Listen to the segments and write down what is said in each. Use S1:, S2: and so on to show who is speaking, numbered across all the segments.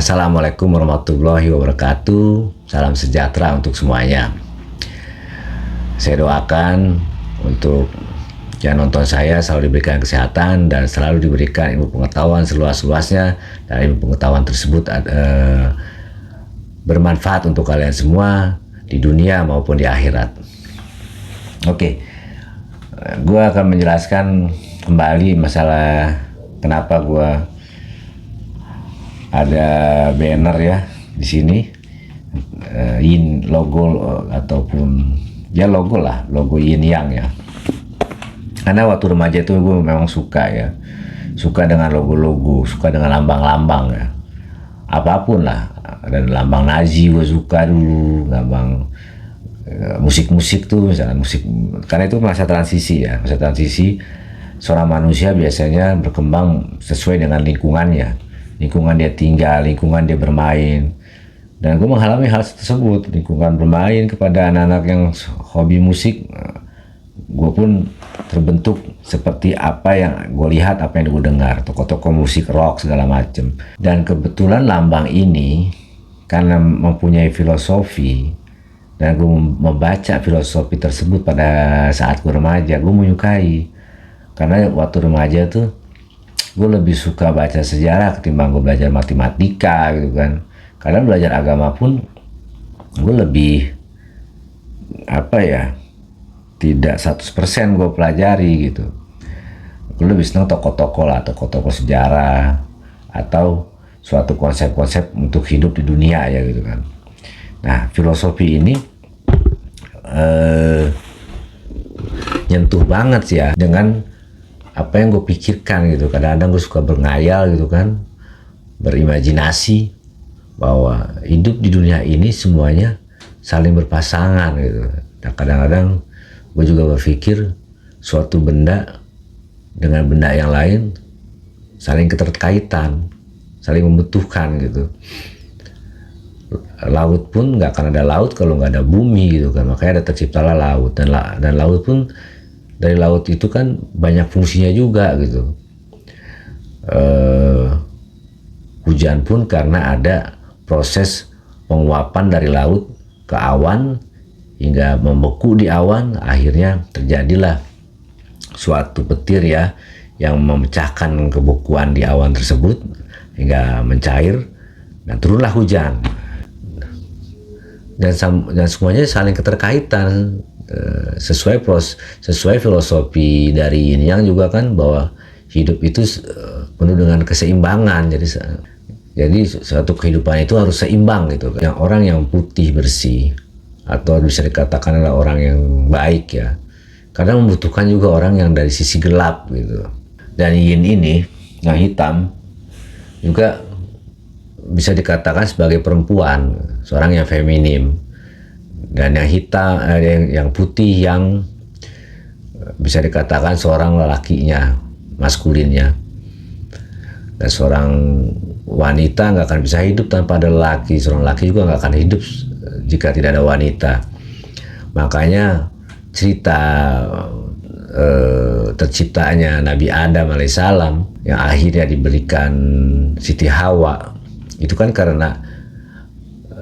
S1: Assalamualaikum warahmatullahi wabarakatuh. Salam sejahtera untuk semuanya. Saya doakan untuk yang nonton saya selalu diberikan kesehatan dan selalu diberikan ilmu pengetahuan seluas-luasnya, dan ilmu pengetahuan tersebut bermanfaat untuk kalian semua di dunia maupun di akhirat. Oke, gue akan menjelaskan kembali masalah kenapa gue ada banner ya di sini, yin logo ataupun ya logo yin yang ya. Karena waktu remaja itu gue memang suka dengan logo-logo, suka dengan lambang-lambang ya, apapun lah. Dan lambang Nazi gue suka dulu, lambang musik-musik tuh misalnya musik, karena itu masa transisi ya, masa transisi seorang manusia biasanya berkembang sesuai dengan lingkungannya, lingkungan dia tinggal, lingkungan dia bermain. Dan gue mengalami hal tersebut, lingkungan bermain kepada anak-anak yang hobi musik, gue pun terbentuk seperti apa yang gue lihat, apa yang gue dengar, tokoh-tokoh musik rock segala macem. Dan kebetulan lambang ini karena mempunyai filosofi, dan gue membaca filosofi tersebut pada saat gue remaja, gue menyukai. Karena waktu remaja tuh gue lebih suka baca sejarah ketimbang gue belajar matematika gitu kan. Kadang belajar agama pun gue lebih tidak 100% gue pelajari gitu. Gue lebih senang tokoh-tokoh lah, tokoh-tokoh sejarah atau suatu konsep-konsep untuk hidup di dunia ya gitu kan. Nah, filosofi ini nyentuh banget sih ya dengan apa yang gue pikirkan gitu. Kadang-kadang gue suka berngayal gitu kan, berimajinasi bahwa hidup di dunia ini semuanya saling berpasangan gitu. Nah, kadang-kadang gue juga berpikir suatu benda dengan benda yang lain saling keterkaitan, saling membutuhkan gitu. Laut pun nggak akan ada laut kalau nggak ada bumi gitu kan. Makanya ada terciptalah laut, dan laut pun, dari laut itu kan banyak fungsinya juga gitu. Hujan pun karena ada proses penguapan dari laut ke awan hingga membeku di awan, akhirnya terjadilah suatu petir ya yang memecahkan kebekuan di awan tersebut hingga mencair dan turunlah hujan. Dan semuanya saling keterkaitan, sesuai filosofi dari ini yang juga kan, bahwa hidup itu penuh dengan keseimbangan. Jadi suatu kehidupan itu harus seimbang gitu. Yang orang yang putih bersih atau bisa dikatakan adalah orang yang baik ya, kadang membutuhkan juga orang yang dari sisi gelap gitu. Dan yin ini yang hitam juga bisa dikatakan sebagai perempuan, seorang yang feminim. Dan yang hitam, yang putih yang bisa dikatakan seorang lelakinya, maskulinnya. Dan seorang wanita nggak akan bisa hidup tanpa ada lelaki, seorang laki juga nggak akan hidup jika tidak ada wanita. Makanya cerita terciptanya Nabi Adam alaihissalam yang akhirnya diberikan Siti Hawa, itu kan karena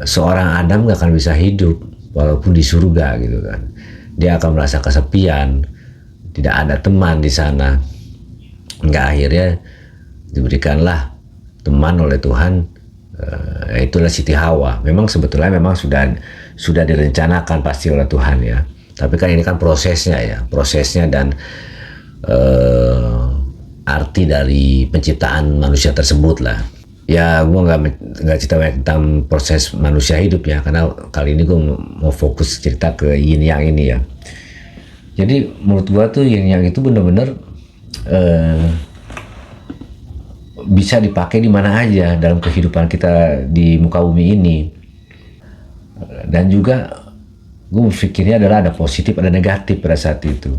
S1: seorang Adam gak akan bisa hidup walaupun di surga gitu kan. Dia akan merasa kesepian, tidak ada teman di sana. Hingga akhirnya diberikanlah teman oleh Tuhan, itulah Siti Hawa. Memang sebetulnya sudah direncanakan pasti oleh Tuhan ya. Tapi kan ini kan prosesnya dan arti dari penciptaan manusia tersebut lah. Ya, gue nggak cerita tentang proses manusia hidup ya, karena kali ini gue mau fokus cerita ke yin yang ini ya. Jadi menurut gue tuh yin yang itu bener-bener bisa dipakai di mana aja dalam kehidupan kita di muka bumi ini. Dan juga gue berpikirnya adalah ada positif ada negatif pada saat itu.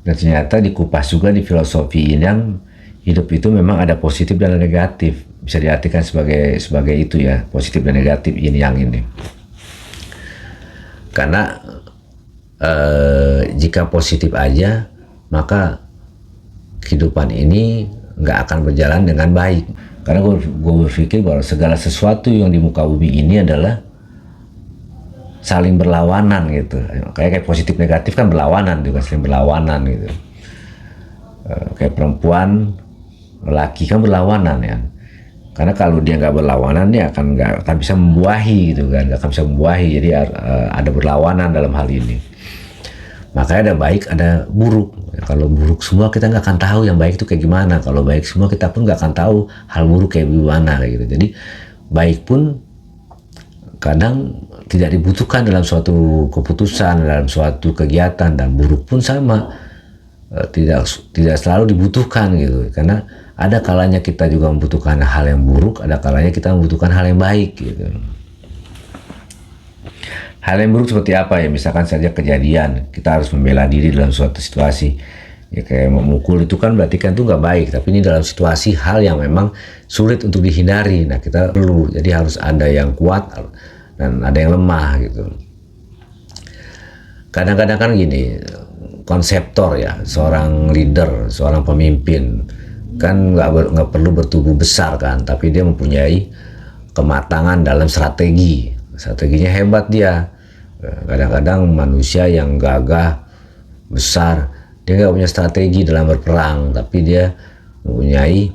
S1: Dan ternyata dikupas juga di filosofi yin yang, hidup itu memang ada positif dan negatif. Bisa diartikan sebagai itu ya, positif dan negatif yin yang ini. Karena jika positif aja, maka kehidupan ini nggak akan berjalan dengan baik. Karena gue berpikir bahwa segala sesuatu yang di muka bumi ini adalah saling berlawanan gitu. Kayak positif negatif kan berlawanan juga, saling berlawanan gitu. Kayak perempuan, laki kan berlawanan ya. Karena kalau dia nggak berlawanan, dia nggak akan bisa membuahi gitu kan, nggak akan bisa membuahi. Jadi ada berlawanan dalam hal ini. Makanya ada baik, ada buruk. Kalau buruk semua kita nggak akan tahu yang baik itu kayak gimana. Kalau baik semua kita pun nggak akan tahu hal buruk kayak gimana kayak gitu. Jadi baik pun kadang tidak dibutuhkan dalam suatu keputusan, dalam suatu kegiatan, dan buruk pun sama, tidak selalu dibutuhkan gitu. Karena ada kalanya kita juga membutuhkan hal yang buruk, ada kalanya kita membutuhkan hal yang baik gitu. Hal yang buruk seperti apa ya? Misalkan saja kejadian, kita harus membela diri dalam suatu situasi. Ya kayak memukul itu kan berarti kan itu nggak baik, tapi ini dalam situasi hal yang memang sulit untuk dihindari. Nah kita perlu, jadi harus ada yang kuat dan ada yang lemah gitu. Kadang-kadang kan gini, konseptor ya, seorang leader, seorang pemimpin, kan nggak perlu bertubuh besar kan, tapi dia mempunyai kematangan dalam strategi. Strateginya hebat dia. Kadang-kadang manusia yang gagah, besar, dia nggak punya strategi dalam berperang, tapi dia mempunyai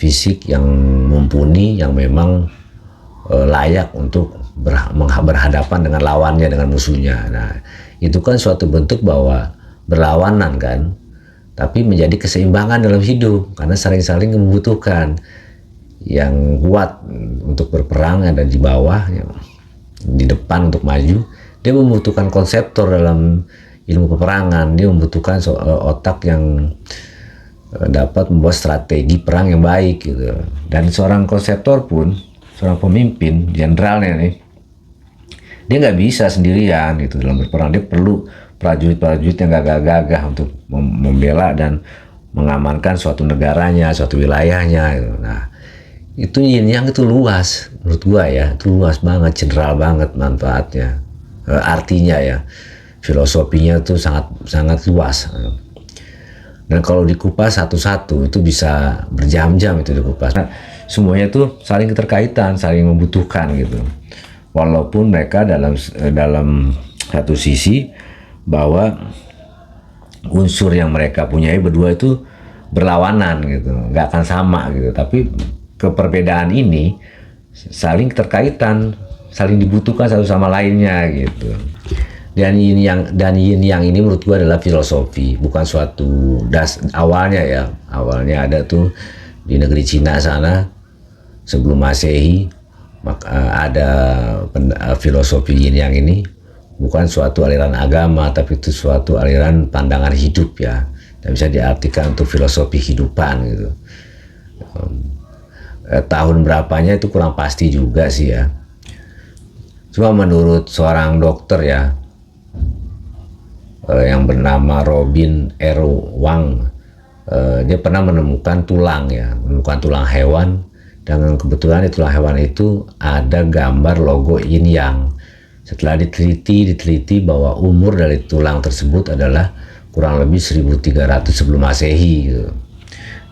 S1: fisik yang mumpuni, yang memang layak untuk berhadapan dengan lawannya, dengan musuhnya. Nah, itu kan suatu bentuk bahwa berlawanan kan, tapi menjadi keseimbangan dalam hidup, karena saling-saling membutuhkan. Yang kuat untuk berperang ada di bawah, di depan untuk maju. Dia membutuhkan konseptor dalam ilmu peperangan, dia membutuhkan otak yang dapat membuat strategi perang yang baik gitu. Dan seorang konseptor pun, seorang pemimpin, jenderalnya nih, dia nggak bisa sendirian gitu dalam berperang. Dia perlu prajurit-prajurit yang gagah-gagah untuk membela dan mengamankan suatu negaranya, suatu wilayahnya gitu. Nah, itu yin yang itu luas menurut gua ya, itu luas banget, general banget manfaatnya, artinya ya, filosofinya itu sangat luas. Dan kalau dikupas satu-satu itu bisa berjam-jam itu dikupas. Nah, semuanya itu saling keterkaitan, saling membutuhkan gitu. Walaupun mereka dalam satu sisi bahwa unsur yang mereka punyai berdua itu berlawanan gitu, nggak akan sama gitu. Tapi keperbedaan ini saling keterkaitan, saling dibutuhkan satu sama lainnya gitu. Dan yin yang ini menurut gua adalah filosofi, bukan suatu awalnya ya. Awalnya ada tuh di negeri Cina sana sebelum Masehi, maka ada filosofi yin yang ini bukan suatu aliran agama, tapi itu suatu aliran pandangan hidup ya. Dan bisa diartikan untuk filosofi kehidupan gitu. Tahun berapanya itu kurang pasti juga sih ya. Cuma menurut seorang dokter ya, yang bernama Robin R. Wang, dia pernah menemukan tulang tulang hewan, dan kebetulan di tulang hewan itu ada gambar logo yin yang. Setelah diteliti bahwa umur dari tulang tersebut adalah kurang lebih 1300 sebelum Masehi gitu.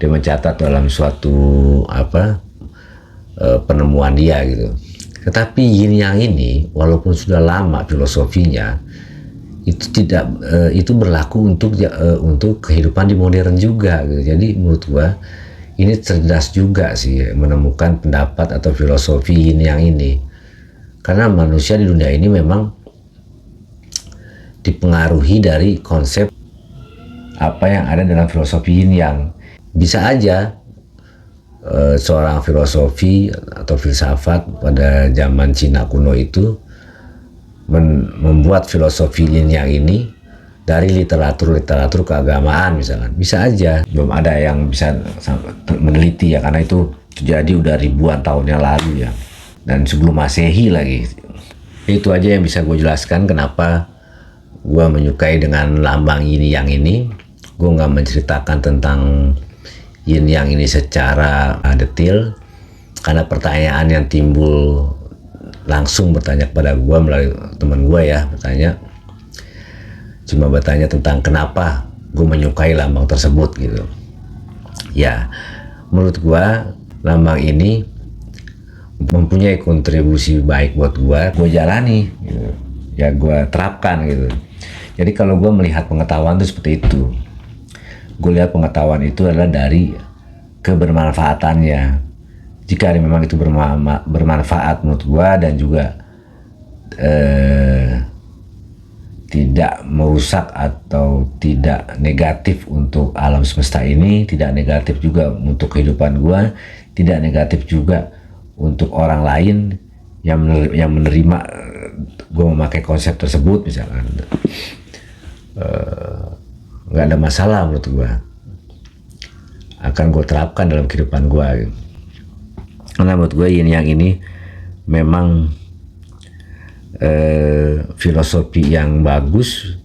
S1: Dia mencatat dalam suatu penemuan dia gitu. Tetapi yin yang ini walaupun sudah lama filosofinya, itu berlaku untuk kehidupan di modern juga gitu. Jadi menurut gua ini cerdas juga sih menemukan pendapat atau filosofi yin yang ini, karena manusia di dunia ini memang dipengaruhi dari konsep apa yang ada dalam filosofi yin yang. Bisa aja seorang filosofi atau filsafat pada zaman Cina kuno itu membuat filosofi yin yang ini dari literatur keagamaan misalkan. Bisa aja, belum ada yang bisa meneliti ya, karena itu terjadi udah ribuan tahun yang lalu ya, dan sebelum Masehi lagi. Itu aja yang bisa gue jelaskan kenapa gue menyukai dengan lambang yin yang ini. Gue nggak menceritakan tentang yin yang ini secara detail, karena pertanyaan yang timbul langsung bertanya kepada gue melalui teman gue ya, cuma bertanya tentang kenapa gue menyukai lambang tersebut gitu ya. menurut gua lambang ini mempunyai kontribusi baik buat gua jalani gitu. Ya gua terapkan gitu. Jadi kalau gua melihat pengetahuan itu seperti itu, gue lihat pengetahuan itu adalah dari kebermanfaatannya. Jika memang itu bermanfaat menurut gua dan juga tidak merusak atau tidak negatif untuk alam semesta ini, tidak negatif juga untuk kehidupan gua, tidak negatif juga untuk orang lain yang menerima gua memakai konsep tersebut misalkan, nggak ada masalah menurut gua, akan gue terapkan dalam kehidupan gua. Karena menurut gue yin yang ini memang filosofi yang bagus,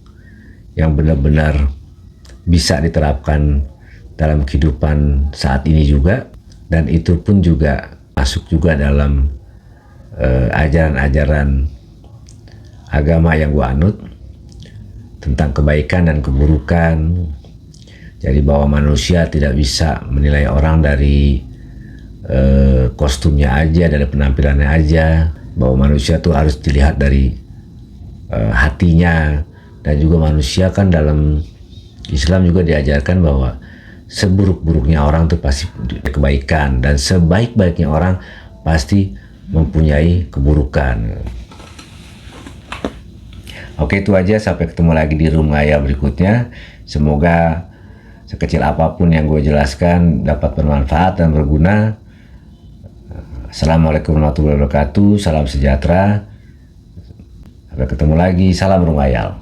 S1: yang benar-benar bisa diterapkan dalam kehidupan saat ini juga, dan itu pun juga masuk juga dalam ajaran-ajaran agama yang gue anut tentang kebaikan dan keburukan. Jadi bahwa manusia tidak bisa menilai orang dari kostumnya aja, dari penampilannya aja, bahwa manusia tuh harus dilihat dari hatinya. Dan juga manusia kan dalam Islam juga diajarkan bahwa seburuk-buruknya orang tuh pasti kebaikan, dan sebaik-baiknya orang pasti mempunyai keburukan. Oke, itu aja, sampai ketemu lagi di Room Ngayal berikutnya. Semoga sekecil apapun yang gue jelaskan dapat bermanfaat dan berguna. Assalamualaikum warahmatullahi wabarakatuh. Salam sejahtera. Sampai ketemu lagi. Salam Room Ngayal.